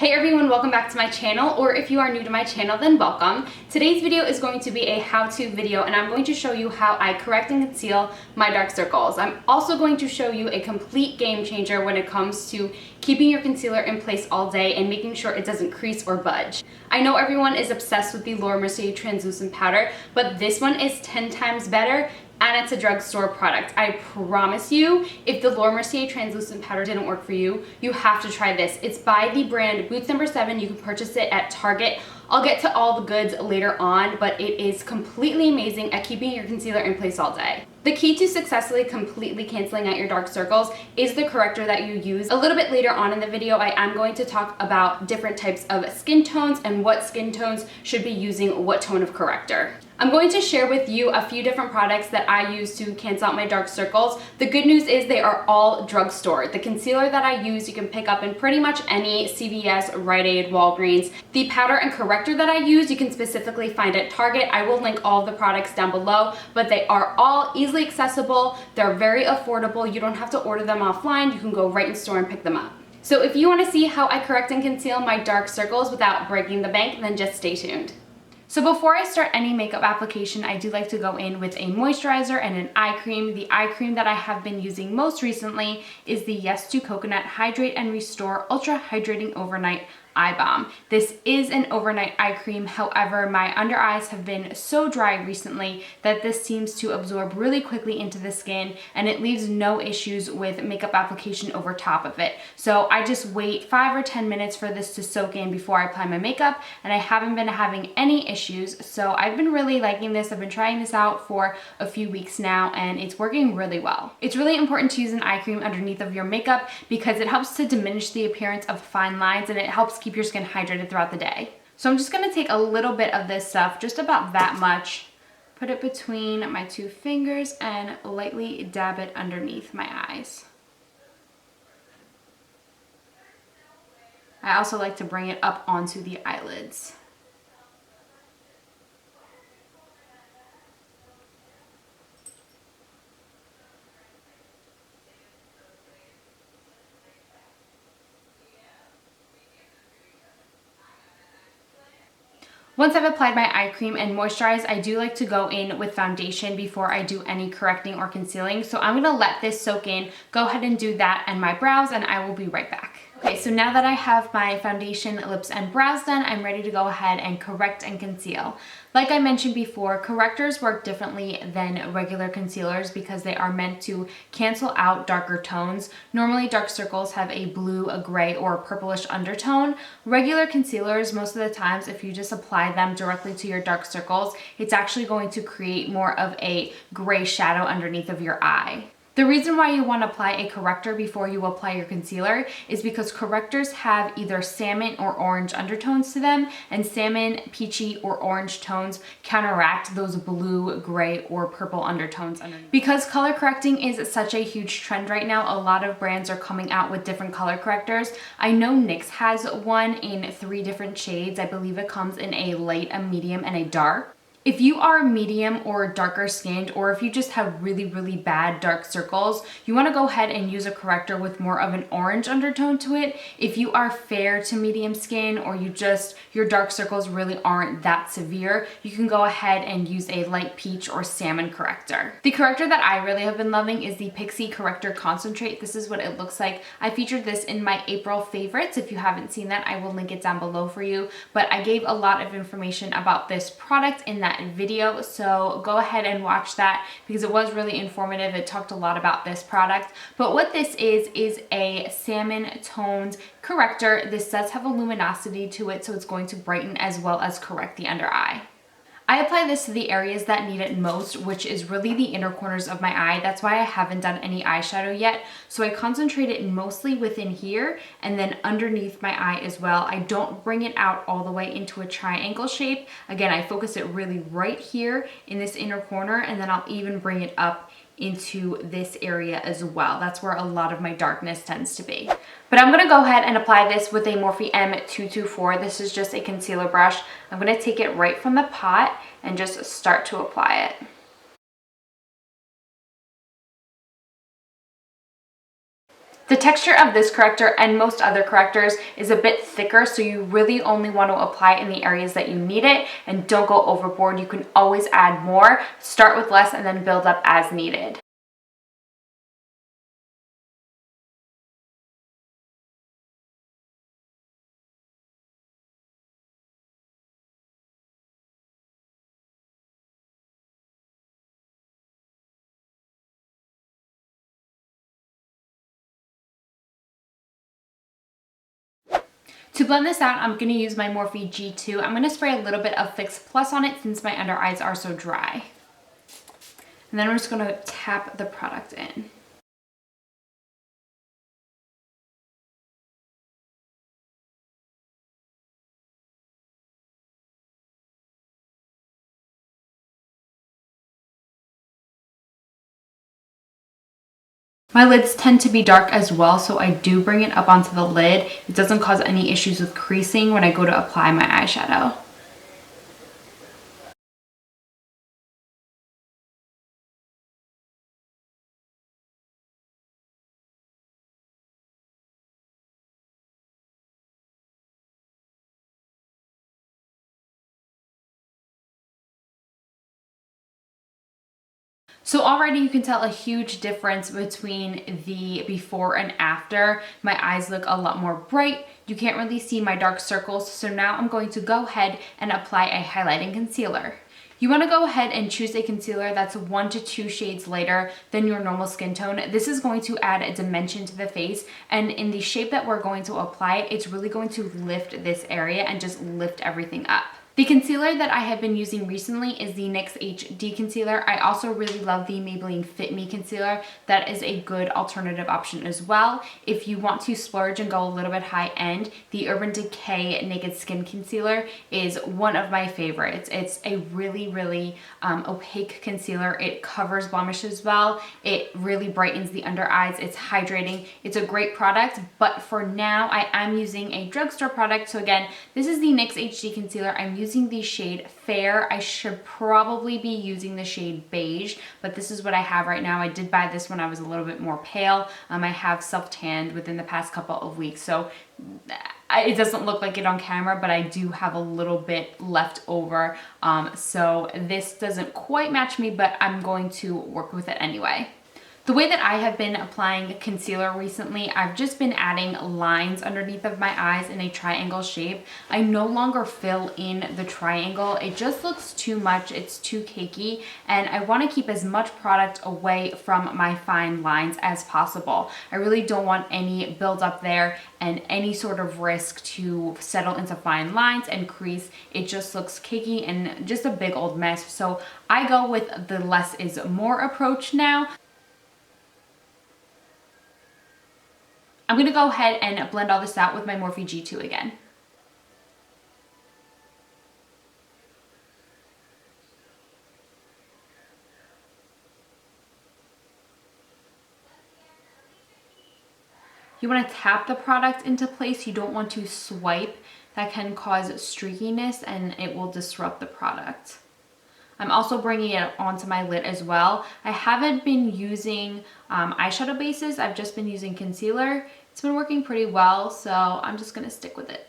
Hey everyone, welcome back to my channel, or if you are new to my channel, then welcome. Today's video is going to be a how-to video, and I'm going to show you how I correct and conceal my dark circles. I'm also going to show you a complete game changer when it comes to keeping your concealer in place all day and making sure it doesn't crease or budge. I know everyone is obsessed with the Laura Mercier translucent powder, but this one is 10 times better. And it's a drugstore product. I promise you, if the Laura Mercier translucent powder didn't work for you, you have to try this. It's by the brand Boots No. 7. You can purchase it at Target. I'll get to all the goods later on, but it is completely amazing at keeping your concealer in place all day. The key to successfully completely canceling out your dark circles is the corrector that you use. A little bit later on in the video, I am going to talk about different types of skin tones and what skin tones should be using what tone of corrector. I'm going to share with you a few different products that I use to cancel out my dark circles. The good news is they are all drugstore. The concealer that I use you can pick up in pretty much any CVS, Rite Aid, Walgreens. The powder and corrector that I use you can specifically find at Target. I will link all of the products down below, but they are all easily accessible. They're very affordable. You don't have to order them offline. You can go right in store and pick them up. So if you want to see how I correct and conceal my dark circles without breaking the bank, then just stay tuned. So before I start any makeup application, I do like to go in with a moisturizer and an eye cream. The eye cream that I have been using most recently is the Yes to Coconut Hydrate and Restore Ultra Hydrating Overnight Eye Balm. This is an overnight eye cream. However, my under eyes have been so dry recently that this seems to absorb really quickly into the skin, and it leaves no issues with makeup application over top of it. So I just wait 5 or 10 minutes for this to soak in before I apply my makeup, and I haven't been having any issues. So I've been really liking this. I've been trying this out for a few weeks now, and it's working really well. It's really important to use an eye cream underneath of your makeup because it helps to diminish the appearance of fine lines, and it helps keep your skin hydrated throughout the day. So I'm just going to take a little bit of this stuff, just about that much, put it between my two fingers and lightly dab it underneath my eyes. I also like to bring it up onto the eyelids. Once I've applied my eye cream and moisturized, I do like to go in with foundation before I do any correcting or concealing. So I'm gonna let this soak in, go ahead and do that and my brows, and I will be right back. Okay, so now that I have my foundation, lips, and brows done, I'm ready to go ahead and correct and conceal. Like I mentioned before, correctors work differently than regular concealers because they are meant to cancel out darker tones. Normally, dark circles have a blue, a gray, or a purplish undertone. Regular concealers, most of the times, if you just apply them directly to your dark circles, it's actually going to create more of a gray shadow underneath of your eye. The reason why you want to apply a corrector before you apply your concealer is because correctors have either salmon or orange undertones to them, and salmon, peachy, or orange tones counteract those blue, gray, or purple undertones underneath. Because color correcting is such a huge trend right now, a lot of brands are coming out with different color correctors. I know NYX has one in 3 different shades. I believe it comes in a light, a medium, and a dark. If you are medium or darker skinned, or if you just have really, really bad dark circles, you want to go ahead and use a corrector with more of an orange undertone to it. If you are fair to medium skin, or your dark circles really aren't that severe, you can go ahead and use a light peach or salmon corrector. The corrector that I really have been loving is the Pixie Corrector Concentrate. This is what it looks like. I featured this in my April favorites. If you haven't seen that, I will link it down below for you. But I gave a lot of information about this product in that video, so go ahead and watch that because it was really informative. It talked a lot about this product. But what this is a salmon toned corrector. This does have a luminosity to it, so it's going to brighten as well as correct the under eye. I apply this to the areas that need it most, which is really the inner corners of my eye. That's why I haven't done any eyeshadow yet. So I concentrate it mostly within here and then underneath my eye as well. I don't bring it out all the way into a triangle shape. Again, I focus it really right here in this inner corner, and then I'll even bring it up into this area as well. That's where a lot of my darkness tends to be. But I'm gonna go ahead and apply this with a Morphe M 224. This is just a concealer brush. I'm gonna take it right from the pot and just start to apply it. The texture of this corrector and most other correctors is a bit thicker, so you really only want to apply it in the areas that you need it and don't go overboard. You can always add more, start with less, and then build up as needed. To blend this out, I'm going to use my Morphe G2. I'm going to spray a little bit of Fix Plus on it since my under eyes are so dry. And then I'm just going to tap the product in. My lids tend to be dark as well, so I do bring it up onto the lid. It doesn't cause any issues with creasing when I go to apply my eyeshadow. So already you can tell a huge difference between the before and after. My eyes look a lot more bright. You can't really see my dark circles. So now I'm going to go ahead and apply a highlighting concealer. You want to go ahead and choose a concealer that's 1 to 2 shades lighter than your normal skin tone. This is going to add a dimension to the face, and in the shape that we're going to apply it, it's really going to lift this area and just lift everything up. The concealer that I have been using recently is the NYX HD concealer. I also really love the Maybelline Fit Me concealer. That is a good alternative option as well. If you want to splurge and go a little bit high end, the Urban Decay Naked Skin Concealer is one of my favorites. It's a really opaque concealer. It covers blemishes well. It really brightens the under eyes. It's hydrating. It's a great product, but for now I am using a drugstore product. So again, this is the NYX HD concealer. I'm using the shade Fair. I should probably be using the shade Beige, but this is what I have right now. I did buy this when I was a little bit more pale. I have self-tanned within the past couple of weeks, so it doesn't look like it on camera, but I do have a little bit left over. So this doesn't quite match me, but I'm going to work with it anyway. The way that I have been applying concealer recently, I've just been adding lines underneath of my eyes in a triangle shape. I no longer fill in the triangle. It just looks too much. It's too cakey, and I want to keep as much product away from my fine lines as possible. I really don't want any buildup there and any sort of risk to settle into fine lines and crease. It just looks cakey and just a big old mess. So I go with the less is more approach now. I'm going to go ahead and blend all this out with my Morphe G2 again. You want to tap the product into place. You don't want to swipe. That can cause streakiness and it will disrupt the product. I'm also bringing it onto my lid as well. I haven't been using eyeshadow bases. I've just been using concealer. It's been working pretty well, so I'm just going to stick with it.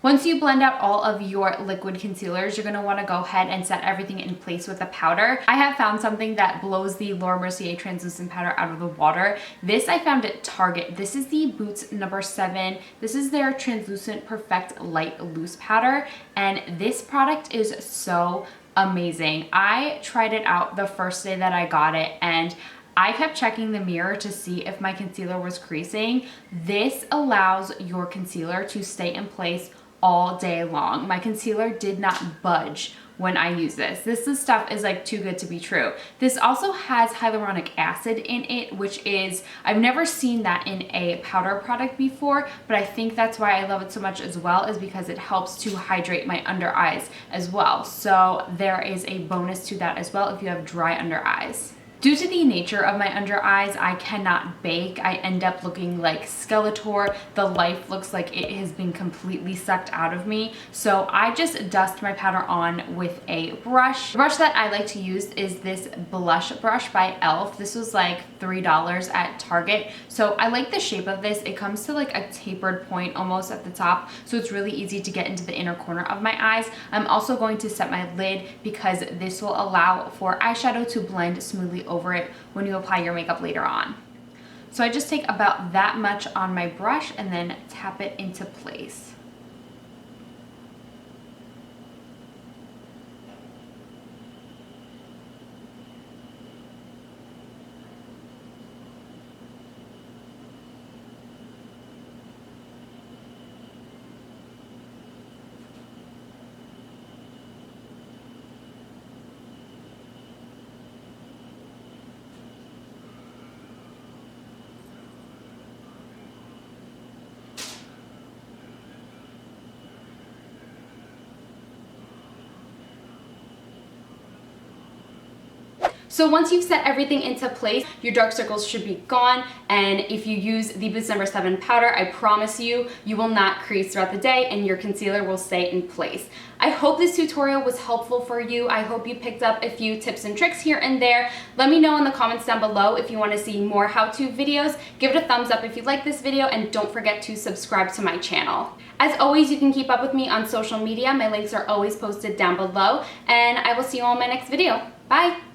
Once you blend out all of your liquid concealers, you're going to want to go ahead and set everything in place with a powder. I have found something that blows the Laura Mercier translucent powder out of the water. This I found at Target. This is the Boots number 7. This is their translucent perfect light loose powder, and this product is so amazing. I tried it out the first day that I got it, and I kept checking the mirror to see if my concealer was creasing. This allows your concealer to stay in place all day long. My concealer did not budge when I use this. This stuff is like too good to be true. This also has hyaluronic acid in it, which is, I've never seen that in a powder product before, but I think that's why I love it so much as well, is because it helps to hydrate my under eyes as well. So there is a bonus to that as well if you have dry under eyes. Due to the nature of my under eyes, I cannot bake. I end up looking like Skeletor. The life looks like it has been completely sucked out of me. So I just dust my powder on with a brush. The brush that I like to use is this blush brush by e.l.f. This was like $3 at Target. So I like the shape of this. It comes to like a tapered point almost at the top. So it's really easy to get into the inner corner of my eyes. I'm also going to set my lid because this will allow for eyeshadow to blend smoothly over it when you apply your makeup later on. So I just take about that much on my brush and then tap it into place. So once you've set everything into place, your dark circles should be gone. And if you use the Boost No. 7 powder, I promise you, you will not crease throughout the day and your concealer will stay in place. I hope this tutorial was helpful for you. I hope you picked up a few tips and tricks here and there. Let me know in the comments down below if you want to see more how-to videos. Give it a thumbs up if you like this video, and don't forget to subscribe to my channel. As always, you can keep up with me on social media. My links are always posted down below, and I will see you all in my next video. Bye!